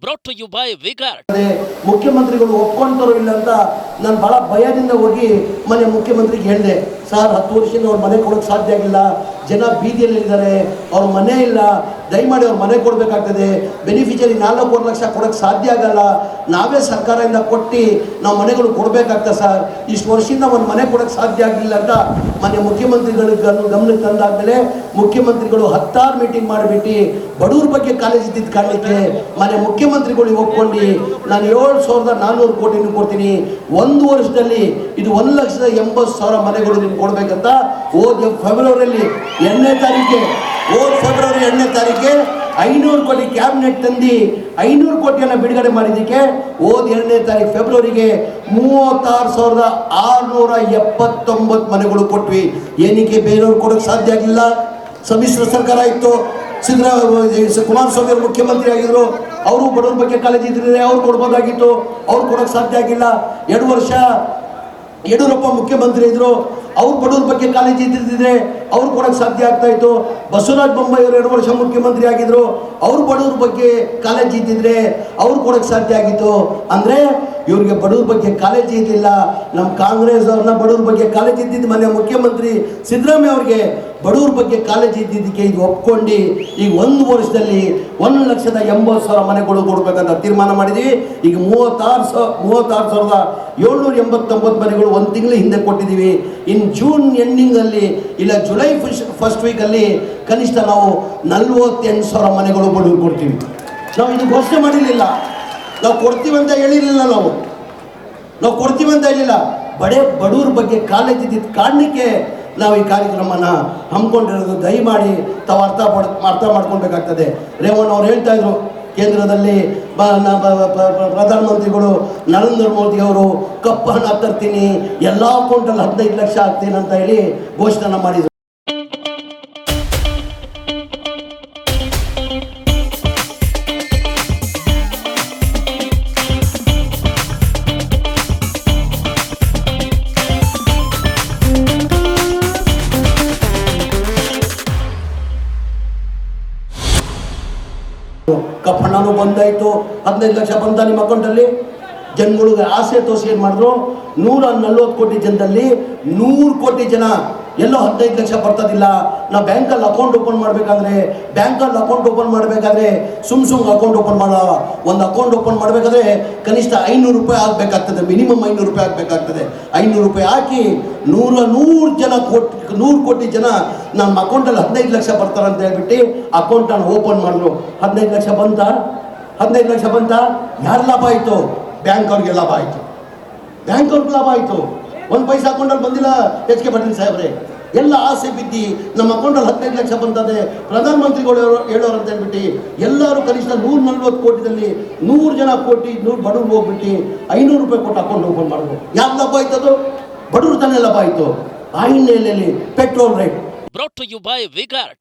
Brought to you by Vigard. ಮುಖ್ಯಮಂತ್ರಿಗಳು ಒಪ್ಕೊಂತಾರೋ ಇಲ್ಲ ಅಂತ ನಾನು ಬಹಳ ಭಯದಿಂದ ಹೋಗಿ ಮನೆ ಮುಖ್ಯಮಂತ್ರಿಗೆ ಹೇಳಿದೆ, ಸರ್ 10 ವರ್ಷದಿಂದ ಅವ್ರ ಮನೆ ಕೊಡೋಕೆ ಸಾಧ್ಯ ಆಗಿಲ್ಲ, ಜನ ಬೀದಿಯಲ್ಲಿದ್ದಾರೆ, ಅವ್ರ ಮನೆ ಇಲ್ಲ, ದಯಮಾಡಿ ಅವ್ರ ಮನೆ ಕೊಡಬೇಕಾಗ್ತದೆ, ಬೆನಿಫಿಷರಿ 4 ಲಕ್ಷ ಕೊಡೋಕ್ಕೆ ಸಾಧ್ಯ ಆಗಲ್ಲ, ನಾವೇ ಸರ್ಕಾರದಿಂದ ಕೊಟ್ಟು ನಾವು ಮನೆಗಳು ಕೊಡಬೇಕಾಗ್ತದೆ ಸರ್, ಇಷ್ಟು ವರ್ಷದಿಂದ ಒಂದು ಮನೆ ಕೊಡೋಕ್ಕೆ ಸಾಧ್ಯ ಆಗಲಿಲ್ಲ ಅಂತ ಮನೆ ಮುಖ್ಯಮಂತ್ರಿಗಳಿಗೆ ಗಮನಕ್ಕೆ ತಂದಾದ್ಮೇಲೆ ಮುಖ್ಯಮಂತ್ರಿಗಳು 10 ಮೀಟಿಂಗ್ ಮಾಡಿಬಿಟ್ಟು ಬಡವ್ರ ಬಗ್ಗೆ ಕಾಳಜಿ ಇದ್ದಿದ್ದು ಕಾಣಲಿಕ್ಕೆ ಮನೆ ಮುಖ್ಯಮಂತ್ರಿಗಳಿಗೆ ಒಪ್ಕೊಂಡು ನಾನು 7,400 ಕೋಟಿ ಕೊಡ್ತೀನಿ, 1 ವರ್ಷದಲ್ಲಿ ಇದು 1,80,000 ಮನೆಗಳು ನಿಮ್ಗೆ ಕೊಡಬೇಕಂತ ಹೋದ ಫೆಬ್ರವರಿಯಲ್ಲಿ 8ನೇ ತಾರೀಕಿಗೆ 500 ಕೋಟಿ ಕ್ಯಾಬಿನೆಟ್ ತಂದು 500 ಕೋಟಿಯನ್ನು ಬಿಡುಗಡೆ ಮಾಡಿದ್ದಕ್ಕೆ ಹೋದ 2ನೇ ತಾರೀಕು ಫೆಬ್ರವರಿಗೆ 36,679 ಮನೆಗಳು ಕೊಟ್ವಿ. ಏನಕ್ಕೆ ಬೇರೆಯವ್ರು ಕೊಡೋಕ್ಕೆ ಸಾಧ್ಯ ಆಗಲಿಲ್ಲ? ಸಮ್ಮಿಶ್ರ ಸರ್ಕಾರ ಇತ್ತು, ಕುಮಾರಸ್ವಾಮಿ ಅವರು ಮುಖ್ಯಮಂತ್ರಿ ಆಗಿದ್ರು, ಅವರು ಬಡವರ ಬಗ್ಗೆ ಕಾಳಜಿ ಇದ್ದರೆ ಅವ್ರು ಕೊಡ್ಬೋದಾಗಿತ್ತು, ಅವ್ರು ಕೊಡೋಕ್ಕೆ ಸಾಧ್ಯ ಆಗಿಲ್ಲ. 2 ವರ್ಷ ಯಡಿಯೂರಪ್ಪ ಮುಖ್ಯಮಂತ್ರಿ ಇದ್ರು, ಅವ್ರು ಬಡವ್ರ ಬಗ್ಗೆ ಕಾಳಜಿ ಇದ್ದಿದ್ರೆ ಅವ್ರು ಕೊಡೋಕ್ಕೆ ಸಾಧ್ಯ ಆಗ್ತಾ ಇತ್ತು. ಬಸವರಾಜ ಬೊಮ್ಮಾಯಿ ಅವರು 2 ವರ್ಷ ಮುಖ್ಯಮಂತ್ರಿ ಆಗಿದ್ರು, ಅವ್ರು ಬಡವ್ರ ಬಗ್ಗೆ ಕಾಳಜಿ ಇದ್ದಿದ್ರೆ ಅವ್ರು ಕೊಡೋಕ್ಕೆ ಸಾಧ್ಯ ಆಗಿತ್ತು. ಅಂದರೆ ಇವ್ರಿಗೆ ಬಡವ್ರ ಬಗ್ಗೆ ಕಾಳಜಿ ಇದ್ದಿಲ್ಲ. ನಮ್ಮ ಕಾಂಗ್ರೆಸ್ ಅವ್ರನ್ನ ಬಡವ್ರ ಬಗ್ಗೆ ಕಾಳಜಿ ಇದ್ದಿದ್ದು ಮನೆ ಮುಖ್ಯಮಂತ್ರಿ ಸಿದ್ದರಾಮಯ್ಯ ಅವ್ರಿಗೆ ಬಡವ್ರ ಬಗ್ಗೆ ಕಾಳಜಿ ಇದ್ದಿದ್ದಕ್ಕೆ ಇದು ಒಪ್ಕೊಂಡು ಈಗ 1 ವರ್ಷದಲ್ಲಿ 1,80,000 ಮನೆಗಳು ಕೊಡಬೇಕಂತ ತೀರ್ಮಾನ ಮಾಡಿದ್ವಿ. ಈಗ 36,789 ಮನೆಗಳು 1 ತಿಂಗಳ ಹಿಂದೆ ಕೊಟ್ಟಿದ್ದೀವಿ. ಇನ್ನು ಜೂನ್ ಎಂಡಿಂಗಲ್ಲಿ ಇಲ್ಲ ಜುಲೈ ಫಸ್ಟ್ ವೀಕಲ್ಲಿ ಕನಿಷ್ಠ ನಾವು 48,000 ಮನೆಗಳು ಬಡವ್ರು ಕೊಡ್ತೀವಿ. ನಾವು ಇದು ಘೋಷಣೆ ಮಾಡಿರಲಿಲ್ಲ, ನಾವು ಕೊಡ್ತೀವಿ ಅಂತ ಹೇಳಿರಲಿಲ್ಲ, ನಾವು ಕೊಡ್ತೀವಿ ಅಂತ ಹೇಳಿಲ್ಲ. ಬಡವ್ರ ಬಗ್ಗೆ ಕಾಳಜಿ ಇದ್ದಿದ್ದ ಕಾರಣಕ್ಕೆ ನಾವು ಈ ಕಾರ್ಯಕ್ರಮನ ಹಮ್ಮಿಕೊಂಡಿರೋದು. ದಯಮಾಡಿ ತಾವು ಅರ್ಥ ಮಾಡ್ಕೊಳ್ಬೇಕಾಗ್ತದೆ. ರೇವಣ್ಣ ಅವ್ರು ಹೇಳ್ತಾ ಇದ್ರು, ಕೇಂದ್ರದಲ್ಲಿ ಪ್ರಧಾನಮಂತ್ರಿಗಳು ನರೇಂದ್ರ ಮೋದಿ ಅವರು ಕಪ್ಪು ಹಣ ತರ್ತೀನಿ, ಎಲ್ಲ ಅಕೌಂಟಲ್ಲಿ 15 ಲಕ್ಷ ಹಾಕ್ತೀನಿ ಅಂತ ಹೇಳಿ ಘೋಷಣೆ ಮಾಡಿದರು. ಕಪ್ಪಣ್ಣನೂ ಬಂದಾಯಿತು, 15 ಲಕ್ಷ ಬಂತ ನಿಮ್ಮ ಅಕೌಂಟಲ್ಲಿ. ಜನಗಳಿಗೆ ಆಸೆ ತೋರಿಸಿ ಏನು ಮಾಡಿದ್ರು, 140 ಕೋಟಿ ಜನದಲ್ಲಿ 100 ಕೋಟಿ ಜನ ಎಲ್ಲೋ 15 ಲಕ್ಷ ಬರ್ತದಿಲ್ಲ. ನಾವು ಬ್ಯಾಂಕಲ್ಲಿ ಅಕೌಂಟ್ ಓಪನ್ ಮಾಡಬೇಕಾದ್ರೆ ಸುಮ್ ಅಕೌಂಟ್ ಓಪನ್ ಮಾಡಲ್ಲ. ಒಂದು ಅಕೌಂಟ್ ಓಪನ್ ಮಾಡಬೇಕಾದ್ರೆ ಕನಿಷ್ಠ 500 ರೂಪಾಯಿ ಆಗಬೇಕಾಗ್ತದೆ, ಮಿನಿಮಮ್ 500 ರೂಪಾಯಿ ಆಗಬೇಕಾಗ್ತದೆ. 500 ರೂಪಾಯಿ ಹಾಕಿ 100 ಕೋಟಿ ಜನ ನಮ್ಮ ಅಕೌಂಟಲ್ಲಿ 15 ಲಕ್ಷ ಬರ್ತಾರೆ ಅಂತ ಹೇಳ್ಬಿಟ್ಟು ಅಕೌಂಟನ್ನು ಓಪನ್ ಮಾಡಿದ್ರು. 15 ಲಕ್ಷ ಬಂತ ಯಾರು ಲಾಭ ಆಯಿತು? ಬ್ಯಾಂಕ್ ಅವ್ರಿಗೆ ಲಾಭ ಆಯಿತು, ಒಂದು ಪೈಸಾ ಅಕೌಂಟಲ್ಲಿ ಬಂದಿಲ್ಲ. ಹೆಚ್ಚಿಗೆ ಬರ್ತೀನಿ ಸಾಹೇಬ್ರೆ, ಎಲ್ಲ ಆಸೆ ಬಿದ್ದು ನಮ್ಮ ಅಕೌಂಟಲ್ಲಿ 15 ಲಕ್ಷ ಬಂತದೆ, ಪ್ರಧಾನಮಂತ್ರಿಗಳು ಹೇಳೋರು ಅಂತ ಹೇಳ್ಬಿಟ್ಟು ಎಲ್ಲರೂ ಕನಿಷ್ಠ 140 ಕೋಟಿದಲ್ಲಿ 100 ಜನ ಕೋಟಿ 100 ಬಡವ್ರು ಹೋಗ್ಬಿಟ್ಟು 500 ರೂಪಾಯಿ ಕೊಟ್ಟು ಅಕೌಂಟ್ ಓಪನ್ ಮಾಡಿದ್ರು. ಯಾಕೆ ಲಾಭ ಆಯ್ತದು? ಬಡವ್ರು ತಾನೇ ಲಾಭ ಆಯಿತು. ಆ ಹಿನ್ನೆಲೆಯಲ್ಲಿ petrol rate Brought to you by Vigard.